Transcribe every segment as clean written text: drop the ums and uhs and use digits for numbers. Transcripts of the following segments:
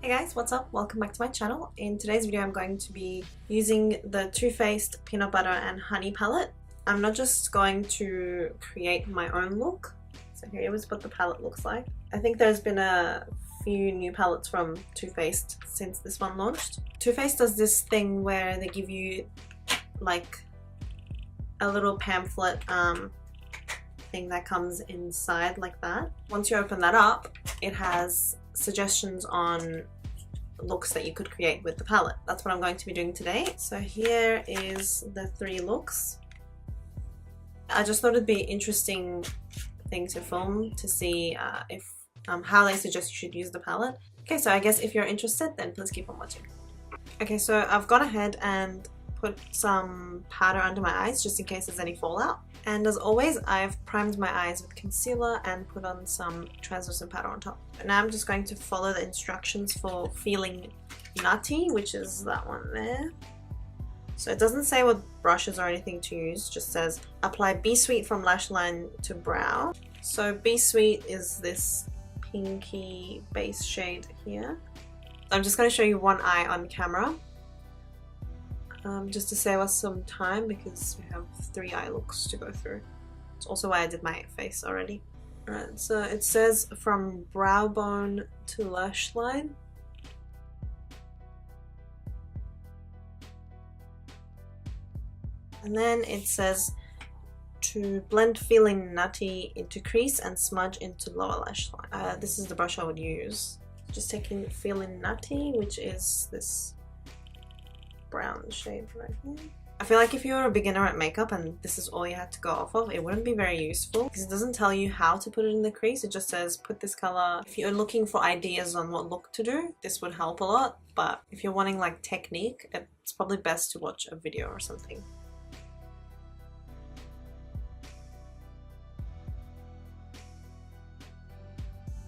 Hey guys, what's up? Welcome back to my channel. In today's video I'm going to be using the Too Faced Peanut Butter and Honey palette. I'm not just going to create my own look. So here is what the palette looks like. I think there's been a few new palettes from Too Faced since this one launched. Too Faced does this thing where they give you like a little pamphlet thing that comes inside like that. Once you open that up, it has suggestions on looks that you could create with the palette. That's what I'm going to be doing today. So here is the 3 looks. I just thought it'd be an interesting thing to film to see if how they suggest you should use the palette. Okay, so I guess if you're interested, then please keep on watching. Okay, so I've gone ahead and put some powder under my eyes just in case there's any fallout. And as always, I've primed my eyes with concealer and put on some translucent powder on top. Now I'm just going to follow the instructions for Feeling Nutty, which is that one there. So it doesn't say what brushes or anything to use, just says apply Be Sweet from lash line to brow. So Be Sweet is this pinky base shade here. I'm just going to show you one eye on camera. Just to save us some time because we have 3 eye looks to go through. It's also why I did my face already. Alright, so it says from brow bone to lash line. And then it says to blend Feeling Nutty into crease and smudge into lower lash line. This is the brush I would use. Just taking Feeling Nutty, which is this brown shade right here. I feel like if you're a beginner at makeup and this is all you had to go off of, it wouldn't be very useful because it doesn't tell you how to put it in the crease. It just says put this color. If you're looking for ideas on what look to do, this would help a lot, but if you're wanting like technique, it's probably best to watch a video or something.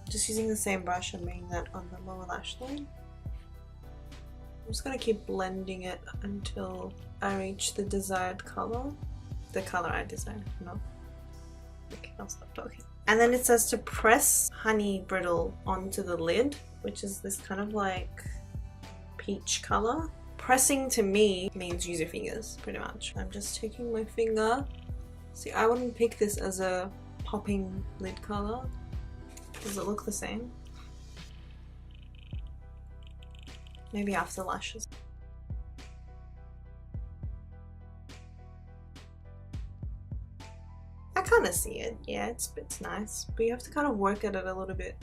Just using the same brush and making that on the lower lash line. I'm just going to keep blending it until I reach the desired color. The color I desired, no. Okay, I'll stop talking. And then it says to press Honey Brittle onto the lid, which is this kind of like peach color. Pressing to me means use your fingers, pretty much. I'm just taking my finger. See, I wouldn't pick this as a popping lid color. Does it look the same? Maybe after lashes. I kind of see it. Yeah, it's nice. But you have to kind of work at it a little bit.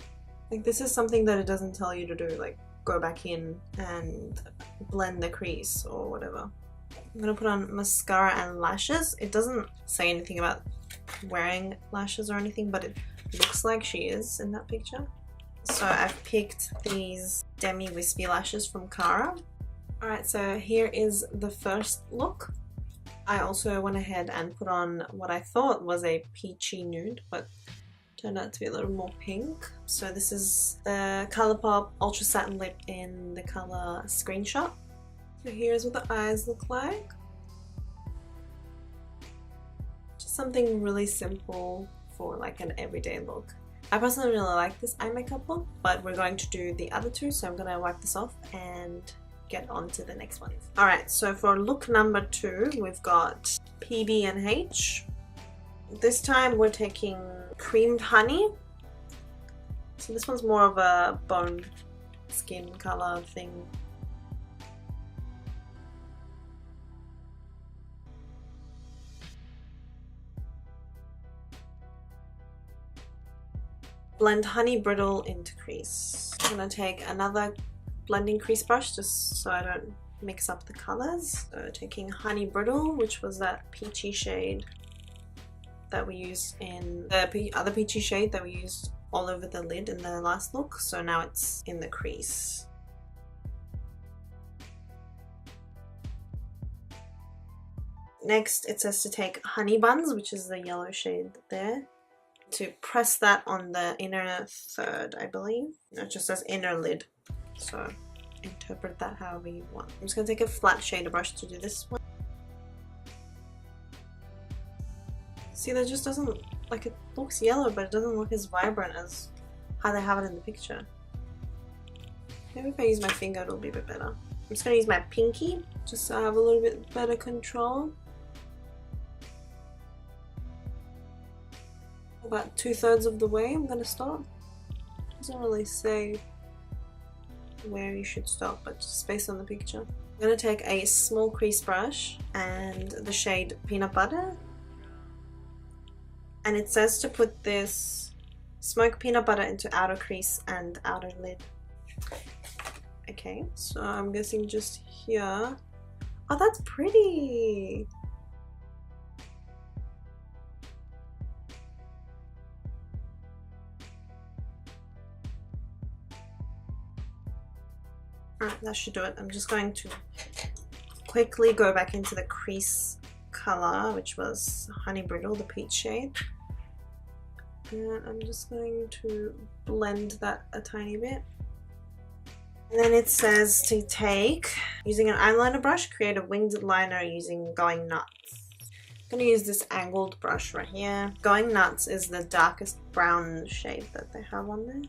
Like this is something that it doesn't tell you to do. Like go back in and blend the crease or whatever. I'm going to put on mascara and lashes. It doesn't say anything about wearing lashes or anything, but it looks like she is in that picture. So I've picked these Demi Wispy lashes from Cara. Alright, so here is the first look. I also went ahead and put on what I thought was a peachy nude, but turned out to be a little more pink. So this is the Colourpop Ultra Satin Lip in the colour Screenshot. So here's what the eyes look like. Just something really simple for like an everyday look. I personally really like this eye makeup look, but we're going to do the other 2, so I'm going to wipe this off and get on to the next one. Alright, so for look number 2, we've got PB&H. This time we're taking Creamed Honey. So this one's more of a bone skin color thing. Blend Honey Brittle into crease. I'm going to take another blending crease brush just so I don't mix up the colors. So taking Honey Brittle, which was that peachy shade that we used in the other peachy shade that we used all over the lid in the last look. So now it's in the crease. Next it says to take Honey Buns, which is the yellow shade there. To press that on the inner third, I believe. It just says inner lid, so interpret that however you want. I'm just going to take a flat shader brush to do this one. See, that just doesn't, like, it looks yellow, but it doesn't look as vibrant as how they have it in the picture. Maybe if I use my finger it'll be a bit better. I'm just gonna use my pinky just so I have a little bit better control. About 2/3 of the way I'm gonna stop. Doesn't really say where you should stop, but just based on the picture. I'm gonna take a small crease brush and the shade Peanut Butter. And it says to put this Smoke Peanut Butter into outer crease and outer lid. Okay, so I'm guessing just here. Oh, that's pretty! Alright, that should do it. I'm just going to quickly go back into the crease color, which was Honey Brittle, the peach shade. And I'm just going to blend that a tiny bit. And then it says to take, using an eyeliner brush, create a winged liner using Going Nuts. I'm going to use this angled brush right here. Going Nuts is the darkest brown shade that they have on there.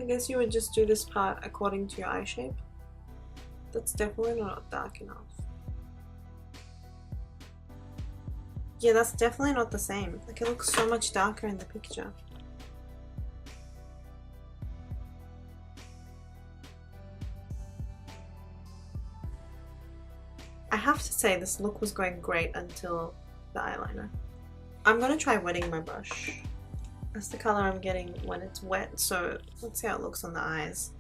I guess you would just do this part according to your eye shape. That's definitely not dark enough. Yeah, that's definitely not the same. Like, it looks so much darker in the picture. I have to say this look was going great until the eyeliner. I'm gonna try wetting my brush. That's the color I'm getting when it's wet, so let's see how it looks on the eyes.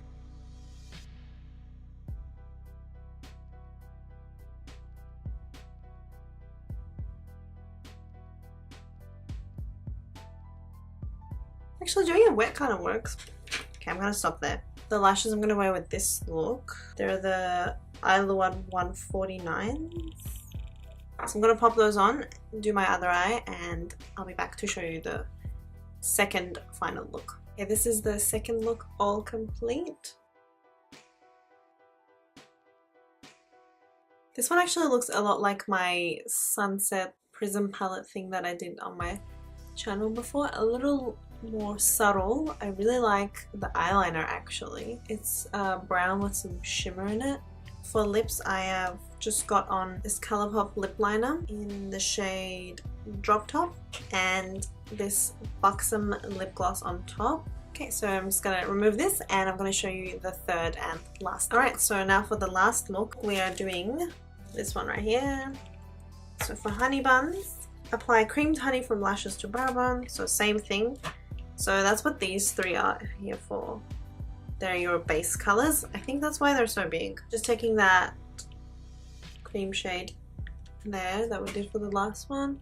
Actually, doing it wet kind of works. Okay, I'm gonna stop there. The lashes I'm gonna wear with this look, they're the Iluwad 149s. So I'm gonna pop those on, do my other eye, and I'll be back to show you the second final look. Okay, this is the second look all complete. This one actually looks a lot like my Sunset Prism palette thing that I did on my channel before. A little more subtle. I really like the eyeliner actually. It's brown with some shimmer in it. For lips, I have just got on this ColourPop lip liner in the shade Drop Top and this Buxom lip gloss on top. Okay, so I'm just gonna remove this and I'm gonna show you the third and last look. Alright, so now for the last look, we are doing this one right here. So for honey buns, apply creamed honey from lashes to brow bone. So same thing. So that's what these three are here for. They're your base colors. I think that's why they're so big. Just taking that cream shade there that we did for the last one.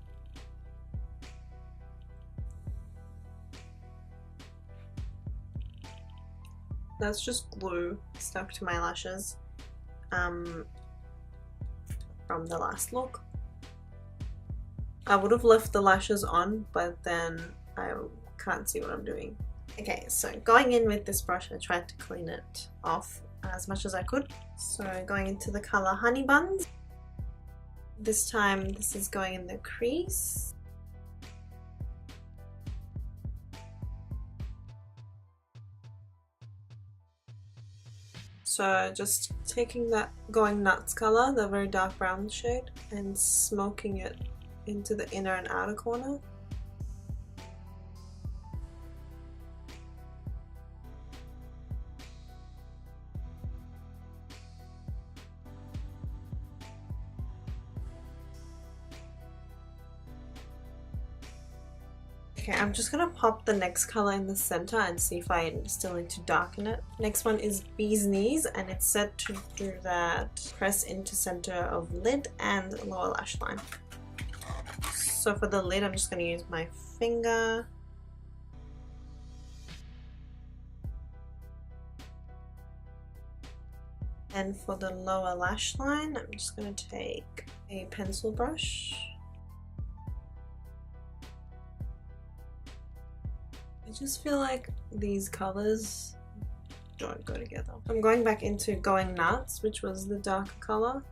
That's just glue stuck to my lashes from the last look. I would have left the lashes on, but then I can't see what I'm doing. Okay, so going in with this brush, I tried to clean it off as much as I could. So going into the color Honey Buns. This time this is going in the crease. So just taking that Going Nuts color, the very dark brown shade, and smoking it into the inner and outer corner. Okay, I'm just gonna pop the next color in the center and see if I still need to darken it. Next one is Bee's Knees, and it's set to do that press into center of lid and lower lash line. So for the lid, I'm just gonna use my finger. And for the lower lash line, I'm just gonna take a pencil brush. I just feel like these colors don't go together. I'm going back into Going Nuts, which was the darker color.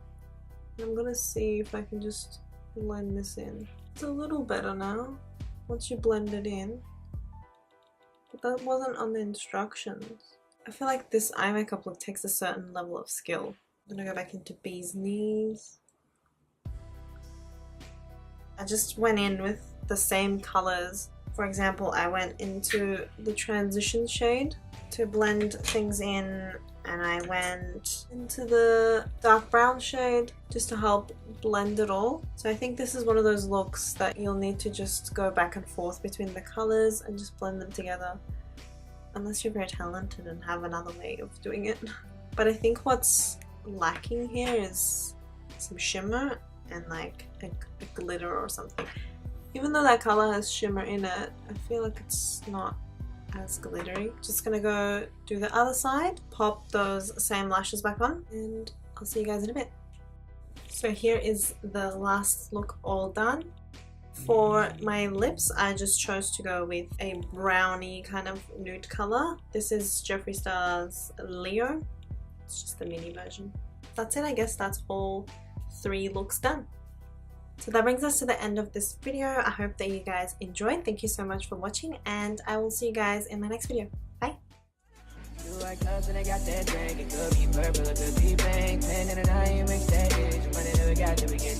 I'm gonna see if I can just blend this in. It's a little better now, once you blend it in. But that wasn't on the instructions. I feel like this eye makeup look takes a certain level of skill. I'm gonna go back into Bee's Knees. I just went in with the same colors. For example, I went into the transition shade to blend things in, and I went into the dark brown shade just to help blend it all. So I think this is one of those looks that you'll need to just go back and forth between the colors and just blend them together. Unless you're very talented and have another way of doing it. But I think what's lacking here is some shimmer and like a glitter or something. Even though that color has shimmer in it, I feel like it's not as glittery. Just gonna go do the other side, pop those same lashes back on, and I'll see you guys in a bit. So here is the last look all done. For my lips, I just chose to go with a brownie kind of nude color. This is Jeffree Star's Leo. It's just the mini version. That's it, I guess. That's all 3 looks done. So that brings us to the end of this video. I hope that you guys enjoyed. Thank you so much for watching, and I will see you guys in my next video. Bye! You like us and I got that drink. It could be purple, it could be pink. 10 and a 9, you mix that bitch. Money that we got till we get